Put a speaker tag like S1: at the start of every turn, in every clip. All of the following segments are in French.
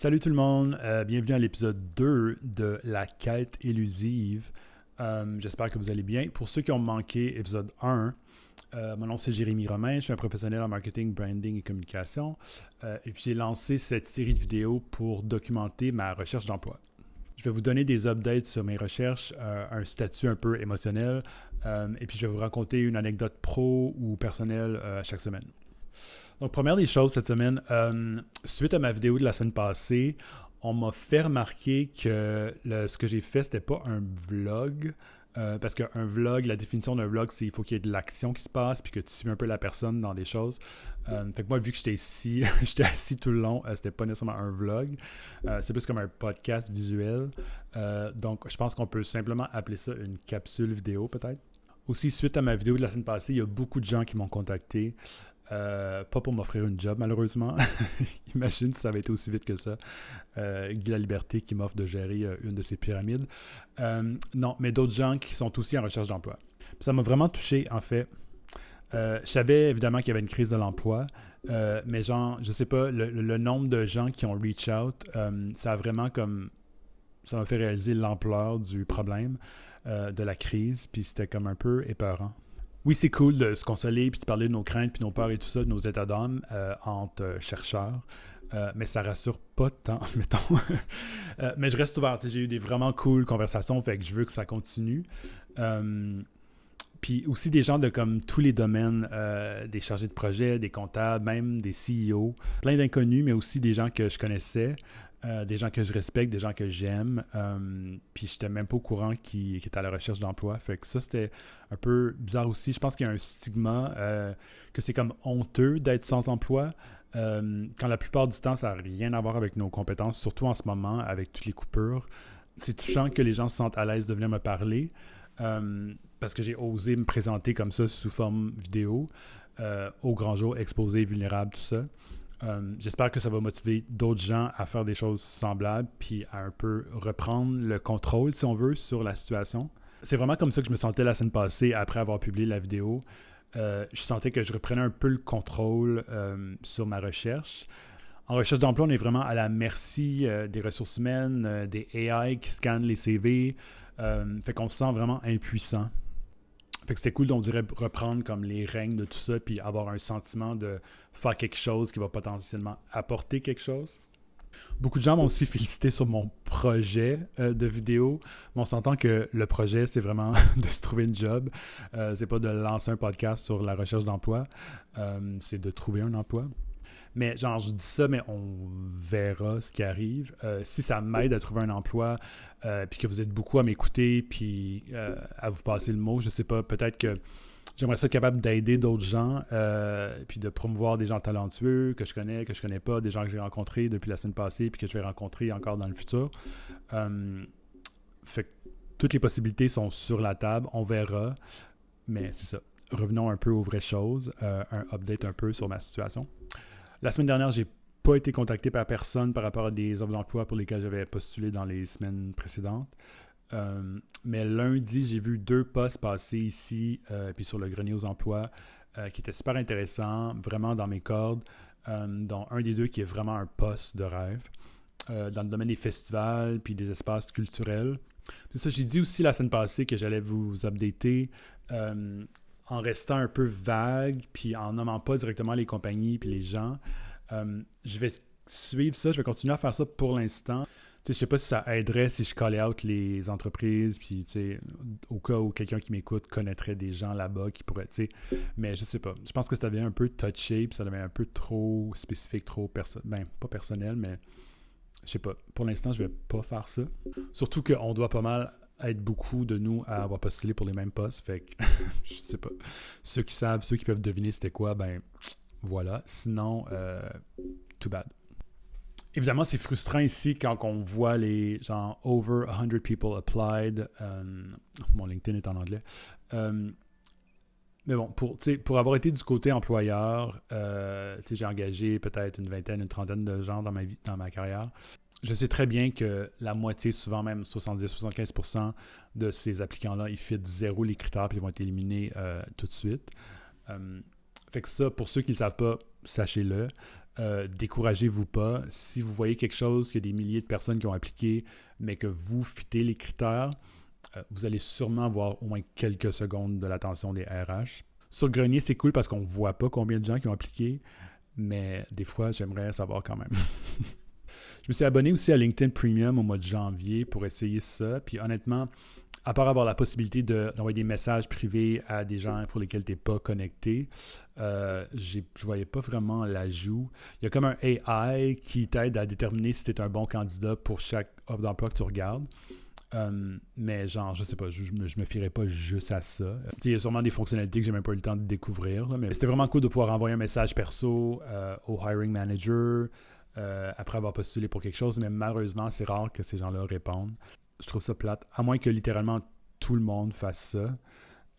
S1: Salut tout le monde, bienvenue à l'épisode 2 de La quête élusive. J'espère que vous allez bien. Pour ceux qui ont manqué épisode 1, mon nom c'est Jérémy Romain, je suis un professionnel en marketing, branding et communication. Et puis j'ai lancé cette série de vidéos pour documenter ma recherche d'emploi. Je vais vous donner des updates sur mes recherches, un statut un peu émotionnel, et puis je vais vous raconter une anecdote pro ou personnelle chaque semaine. Donc, première des choses cette semaine, suite à ma vidéo de la semaine passée, on m'a fait remarquer que ce que j'ai fait, c'était pas un vlog. Parce qu'un vlog, la définition d'un vlog, c'est qu'il faut qu'il y ait de l'action qui se passe puis que tu suis un peu la personne dans des choses. Fait que moi, vu que j'étais ici, j'étais assis tout le long, c'était pas nécessairement un vlog. C'est plus comme un podcast visuel. Donc, je pense qu'on peut simplement appeler ça une capsule vidéo, peut-être. Aussi, suite à ma vidéo de la semaine passée, il y a beaucoup de gens qui m'ont contacté. Pas pour m'offrir une job, malheureusement. Imagine si ça avait été aussi vite que ça. Guy Laliberté qui m'offre de gérer une de ses pyramides. Non, mais d'autres gens qui sont aussi en recherche d'emploi. Puis ça m'a vraiment touché, en fait. Je savais évidemment qu'il y avait une crise de l'emploi, mais genre, je sais pas, le nombre de gens qui ont reach out, ça a vraiment comme... Ça m'a fait réaliser l'ampleur du problème, de la crise, puis c'était comme un peu épeurant. Oui, c'est cool de se consoler puis de parler de nos craintes puis nos peurs et tout ça, de nos états d'âme entre chercheurs. Mais ça rassure pas tant, mettons. Mais je reste ouvert. J'ai eu des vraiment cool conversations, fait que je veux que ça continue. Puis aussi des gens de comme tous les domaines, des chargés de projet, des comptables, même des CEO, plein d'inconnus, mais aussi des gens que je connaissais, des gens que je respecte, des gens que j'aime. Puis j'étais même pas au courant qui étaient à la recherche d'emploi. Fait que ça, c'était un peu bizarre aussi. Je pense qu'il y a un stigma, que c'est comme honteux d'être sans emploi. Quand la plupart du temps, ça n'a rien à voir avec nos compétences, surtout en ce moment, avec toutes les coupures. C'est touchant que les gens se sentent à l'aise de venir me parler. Parce que j'ai osé me présenter comme ça sous forme vidéo, au grand jour, exposé, vulnérable, tout ça. J'espère que ça va motiver d'autres gens à faire des choses semblables puis à un peu reprendre le contrôle, si on veut, sur la situation. C'est vraiment comme ça que je me sentais la semaine passée après avoir publié la vidéo. Je sentais que je reprenais un peu le contrôle sur ma recherche. En recherche d'emploi, on est vraiment à la merci des ressources humaines, des AI qui scannent les CV. Fait qu'on se sent vraiment impuissant. Fait que c'était cool, on dirait, reprendre comme les règnes de tout ça, puis avoir un sentiment de faire quelque chose qui va potentiellement apporter quelque chose. Beaucoup de gens m'ont aussi félicité sur mon projet de vidéo. Mais on s'entend que le projet, c'est vraiment de se trouver une job. C'est pas de lancer un podcast sur la recherche d'emploi. C'est de trouver un emploi. Mais genre, je dis ça, mais on verra ce qui arrive. Si ça m'aide à trouver un emploi, puis que vous êtes beaucoup à m'écouter, puis à vous passer le mot, je sais pas, peut-être que j'aimerais ça être capable d'aider d'autres gens, puis de promouvoir des gens talentueux que je connais pas, des gens que j'ai rencontrés depuis la semaine passée, puis que je vais rencontrer encore dans le futur. Fait que toutes les possibilités sont sur la table, on verra. Mais c'est ça. Revenons un peu aux vraies choses, un update un peu sur ma situation. La semaine dernière, j'ai pas été contacté par personne par rapport à des offres d'emploi pour lesquelles j'avais postulé dans les semaines précédentes. Mais lundi, j'ai vu 2 posts passer ici, puis sur le grenier aux emplois, qui étaient super intéressants, vraiment dans mes cordes, dont un des 2 qui est vraiment un poste de rêve, dans le domaine des festivals, puis des espaces culturels. C'est ça, j'ai dit aussi la semaine passée que j'allais vous updater, en restant un peu vague, puis en nommant pas directement les compagnies puis les gens. Je vais suivre ça, je vais continuer à faire ça pour l'instant. Je sais pas si ça aiderait si je callais out les entreprises, puis au cas où quelqu'un qui m'écoute connaîtrait des gens là-bas qui pourraient, mais je sais pas. Je pense que ça devient un peu touché, puis ça devient un peu trop spécifique, trop pas personnel, mais je sais pas. Pour l'instant, je vais pas faire ça. Surtout qu'on doit pas mal être beaucoup de nous à avoir postulé pour les mêmes postes. Fait que, je sais pas. Ceux qui savent, ceux qui peuvent deviner c'était quoi, ben voilà. Sinon, too bad. Évidemment, c'est frustrant ici quand on voit les genre over 100 people applied. Mon LinkedIn est en anglais. Mais bon, pour avoir été du côté employeur, j'ai engagé peut-être une vingtaine, une trentaine de gens dans ma carrière. Je sais très bien que la moitié, souvent même 70-75% de ces applicants-là, ils fit zéro les critères puis ils vont être éliminés tout de suite. Fait que ça, pour ceux qui ne le savent pas, sachez-le. découragez-vous pas. Si vous voyez quelque chose, qu'il y a des milliers de personnes qui ont appliqué, mais que vous fitez les critères, vous allez sûrement avoir au moins quelques secondes de l'attention des RH. Sur Grenier, c'est cool parce qu'on ne voit pas combien de gens qui ont appliqué, mais des fois, j'aimerais savoir quand même. Je me suis abonné aussi à LinkedIn Premium au mois de janvier pour essayer ça. Puis honnêtement, à part avoir la possibilité d'envoyer des messages privés à des gens pour lesquels tu n'es pas connecté, je ne voyais pas vraiment l'ajout. Il y a comme un AI qui t'aide à déterminer si tu es un bon candidat pour chaque offre d'emploi que tu regardes. Mais genre, je sais pas, je me fierais pas juste à ça. Il y a sûrement des fonctionnalités que j'ai même pas eu le temps de découvrir, là, mais c'était vraiment cool de pouvoir envoyer un message perso au hiring manager après avoir postulé pour quelque chose, mais malheureusement, c'est rare que ces gens-là répondent. Je trouve ça plate, à moins que littéralement tout le monde fasse ça.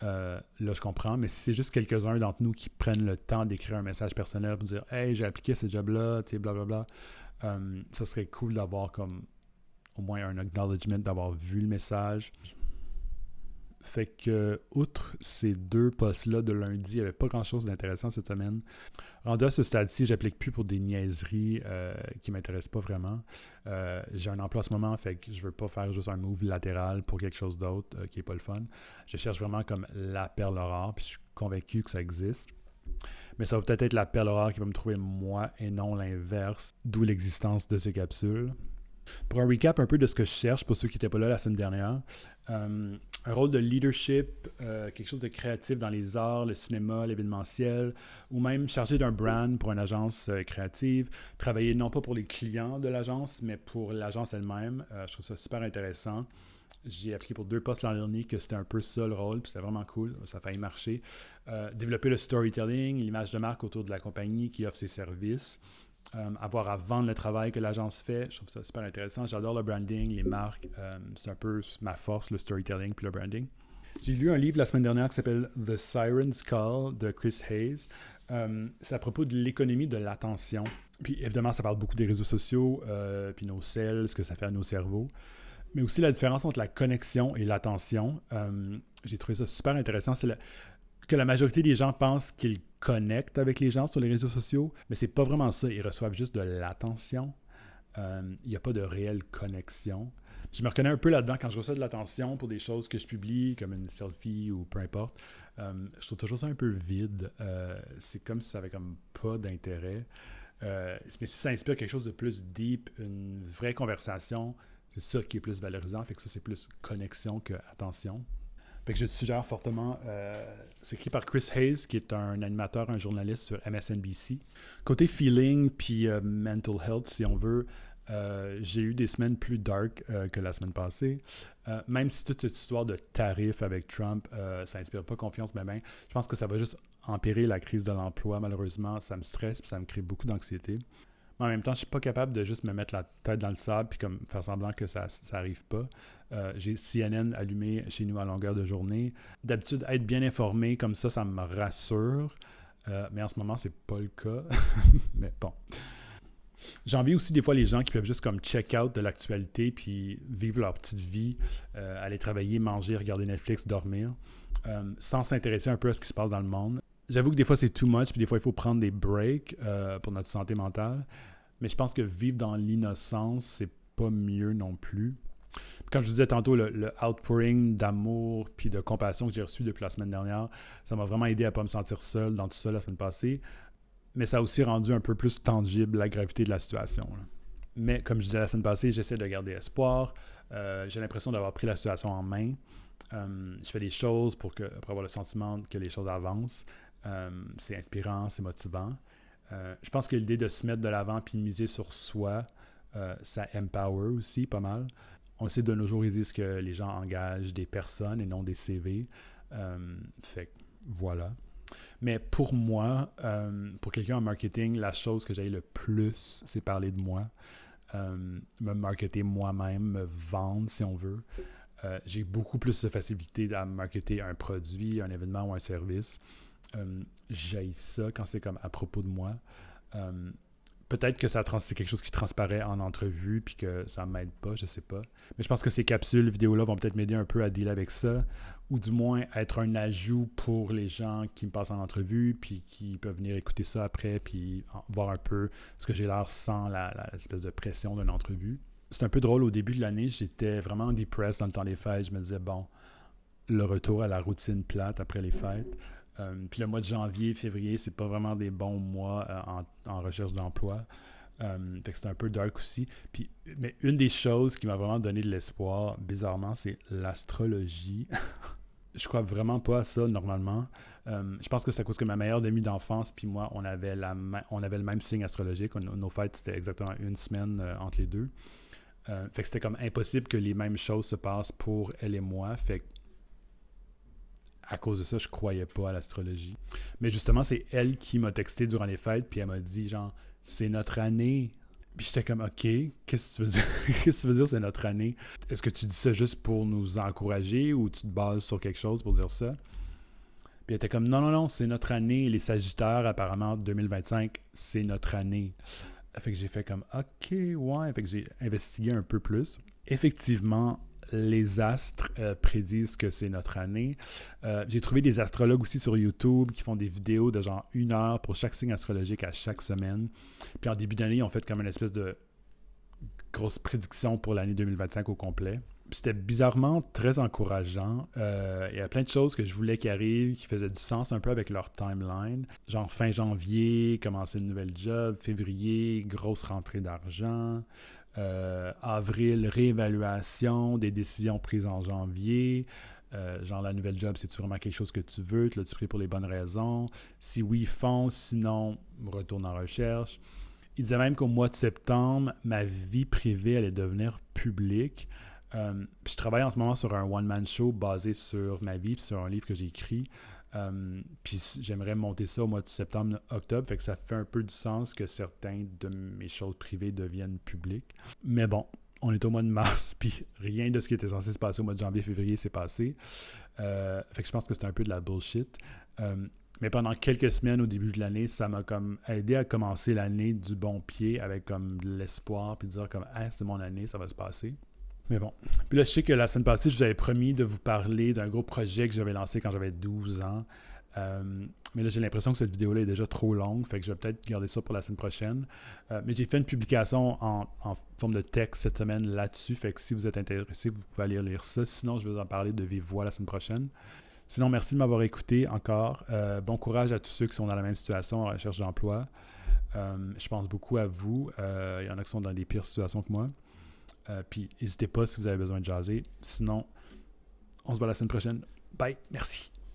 S1: Là, je comprends, mais si c'est juste quelques-uns d'entre nous qui prennent le temps d'écrire un message personnel pour dire « Hey, j'ai appliqué à ce job-là, tu sais, blablabla », ça serait cool d'avoir comme au moins un acknowledgement d'avoir vu le message. Fait que, outre ces 2 postes-là de lundi, il n'y avait pas grand-chose d'intéressant cette semaine. Rendu à ce stade-ci, j'applique plus pour des niaiseries qui ne m'intéressent pas vraiment. J'ai un emploi en ce moment, fait que je veux pas faire juste un move latéral pour quelque chose d'autre qui n'est pas le fun. Je cherche vraiment comme la perle rare, puis je suis convaincu que ça existe. Mais ça va peut-être être la perle rare qui va me trouver moi et non l'inverse, d'où l'existence de ces capsules. Pour un recap un peu de ce que je cherche, pour ceux qui n'étaient pas là la semaine dernière, un rôle de leadership, quelque chose de créatif dans les arts, le cinéma, l'événementiel, ou même chargé d'un brand pour une agence créative, travailler non pas pour les clients de l'agence, mais pour l'agence elle-même. Je trouve ça super intéressant. J'ai appliqué pour 2 postes l'an dernier que c'était un peu ça le rôle, puis c'était vraiment cool, ça a failli marcher. Développer le storytelling, l'image de marque autour de la compagnie qui offre ses services. Avoir à vendre le travail que l'agence fait. Je trouve ça super intéressant. J'adore le branding, les marques. C'est un peu ma force, le storytelling puis le branding. J'ai lu un livre la semaine dernière qui s'appelle The Siren's Call de Chris Hayes. C'est à propos de l'économie de l'attention. Puis évidemment, ça parle beaucoup des réseaux sociaux, puis nos selles, ce que ça fait à nos cerveaux. Mais aussi la différence entre la connexion et l'attention. J'ai trouvé ça super intéressant. C'est que la majorité des gens pensent qu'ils connectent avec les gens sur les réseaux sociaux, mais c'est pas vraiment ça. Ils reçoivent juste de l'attention. Il n'y a pas de réelle connexion. Je me reconnais un peu là-dedans quand je reçois de l'attention pour des choses que je publie, comme une selfie ou peu importe. Je trouve toujours ça un peu vide. C'est comme si ça avait comme pas d'intérêt. Mais si ça inspire quelque chose de plus deep, une vraie conversation, c'est ça qui est plus valorisant. Fait que ça, c'est plus connexion que attention. Fait que je te suggère fortement, c'est écrit par Chris Hayes, qui est un animateur, un journaliste sur MSNBC. Côté feeling puis mental health, si on veut, j'ai eu des semaines plus dark que la semaine passée. Même si toute cette histoire de tarifs avec Trump, ça n'inspire pas confiance, mais ben, je pense que ça va juste empirer la crise de l'emploi. Malheureusement, ça me stresse et ça me crée beaucoup d'anxiété. Mais en même temps, je ne suis pas capable de juste me mettre la tête dans le sable puis comme faire semblant que ça n'arrive pas. J'ai CNN allumé chez nous à longueur de journée. D'habitude, être bien informé comme ça me rassure. Mais en ce moment, c'est pas le cas. Mais bon. J'envie aussi des fois les gens qui peuvent juste comme check out de l'actualité puis vivre leur petite vie, aller travailler, manger, regarder Netflix, dormir, sans s'intéresser un peu à ce qui se passe dans le monde. J'avoue que des fois c'est too much puis des fois il faut prendre des breaks pour notre santé mentale. Mais je pense que vivre dans l'innocence, c'est pas mieux non plus. Comme je vous disais tantôt, le outpouring d'amour puis de compassion que j'ai reçu depuis la semaine dernière, ça m'a vraiment aidé à ne pas me sentir seul dans tout ça la semaine passée. Mais ça a aussi rendu un peu plus tangible la gravité de la situation. Là. Mais comme je disais la semaine passée, j'essaie de garder espoir. J'ai l'impression d'avoir pris la situation en main. Je fais des choses pour avoir le sentiment que les choses avancent. C'est inspirant, c'est motivant. Je pense que l'idée de se mettre de l'avant puis de miser sur soi, ça empower aussi pas mal. On sait de nos jours, ils disent que les gens engagent des personnes et non des CV. Fait que voilà. Mais pour moi, pour quelqu'un en marketing, la chose que j'aille le plus, c'est parler de moi. Me marketer moi-même, me vendre si on veut. J'ai beaucoup plus de facilité à marketer un produit, un événement ou un service. J'haïs ça quand c'est comme à propos de moi. Peut-être que c'est quelque chose qui transparaît en entrevue puis que ça ne m'aide pas, je sais pas. Mais je pense que ces capsules vidéo-là vont peut-être m'aider un peu à dealer avec ça ou du moins être un ajout pour les gens qui me passent en entrevue, puis qui peuvent venir écouter ça après, puis voir un peu ce que j'ai l'air sans l'espèce de pression d'une entrevue. C'est un peu drôle, au début de l'année, j'étais vraiment depressed dans le temps des fêtes. Je me disais, bon, le retour à la routine plate après les fêtes. Puis le mois de janvier, février, c'est pas vraiment des bons mois en recherche d'emploi. Fait que c'était un peu dark aussi. Mais une des choses qui m'a vraiment donné de l'espoir, bizarrement, c'est l'astrologie. Je crois vraiment pas à ça normalement. Je pense que c'est à cause que ma meilleure amie d'enfance puis moi, on avait le même signe astrologique. Nos fêtes, c'était exactement une semaine entre les deux. Fait que c'était comme impossible que les mêmes choses se passent pour elle et moi. Fait que à cause de ça, je croyais pas à l'astrologie. Mais justement, c'est elle qui m'a texté durant les fêtes, puis elle m'a dit genre, c'est notre année. Puis j'étais comme, OK, qu'est-ce que tu veux dire? Qu'est-ce que tu veux dire, c'est notre année? Est-ce que tu dis ça juste pour nous encourager ou tu te bases sur quelque chose pour dire ça? Puis elle était comme, non, non, non, c'est notre année. Les Sagittaires, apparemment, 2025, c'est notre année. Fait que j'ai fait comme, OK, ouais. Fait que j'ai investigué un peu plus. Effectivement, les astres prédisent que c'est notre année. J'ai trouvé des astrologues aussi sur YouTube qui font des vidéos de genre 1 heure pour chaque signe astrologique à chaque semaine. Puis en début d'année, ils ont fait comme une espèce de grosse prédiction pour l'année 2025 au complet. Puis c'était bizarrement très encourageant. Il y a plein de choses que je voulais qui arrivent, qui faisaient du sens un peu avec leur timeline. Genre fin janvier, commencer une nouvelle job. Février, grosse rentrée d'argent. Avril, réévaluation des décisions prises en janvier. Genre la nouvelle job, c'est-tu vraiment quelque chose que tu veux? Tu l'as-tu pris pour les bonnes raisons? Si oui, fonce. Sinon, retourne en recherche. Il disait même qu'au mois de septembre, ma vie privée allait devenir publique. Puis je travaille en ce moment sur un one-man show basé sur ma vie, puis sur un livre que j'ai écrit. Puis j'aimerais monter ça au mois de septembre-octobre, fait que ça fait un peu du sens que certains de mes choses privées deviennent publiques. Mais bon, on est au mois de mars, puis rien de ce qui était censé se passer au mois de janvier-février s'est passé. Fait que je pense que c'était un peu de la bullshit. Mais pendant quelques semaines au début de l'année, ça m'a comme aidé à commencer l'année du bon pied avec comme de l'espoir, puis de dire comme « c'est mon année, ça va se passer ». Mais bon. Puis là, je sais que la semaine passée, je vous avais promis de vous parler d'un gros projet que j'avais lancé quand j'avais 12 ans. Mais là, j'ai l'impression que cette vidéo-là est déjà trop longue, fait que je vais peut-être garder ça pour la semaine prochaine. Mais j'ai fait une publication en forme de texte cette semaine là-dessus, fait que si vous êtes intéressé, vous pouvez aller lire ça. Sinon, je vais vous en parler de vive voix la semaine prochaine. Sinon, merci de m'avoir écouté encore. Bon courage à tous ceux qui sont dans la même situation en recherche d'emploi. Je pense beaucoup à vous. Il y en a qui sont dans des pires situations que moi. Puis n'hésitez pas si vous avez besoin de jaser. Sinon, on se voit la semaine prochaine. Bye, merci.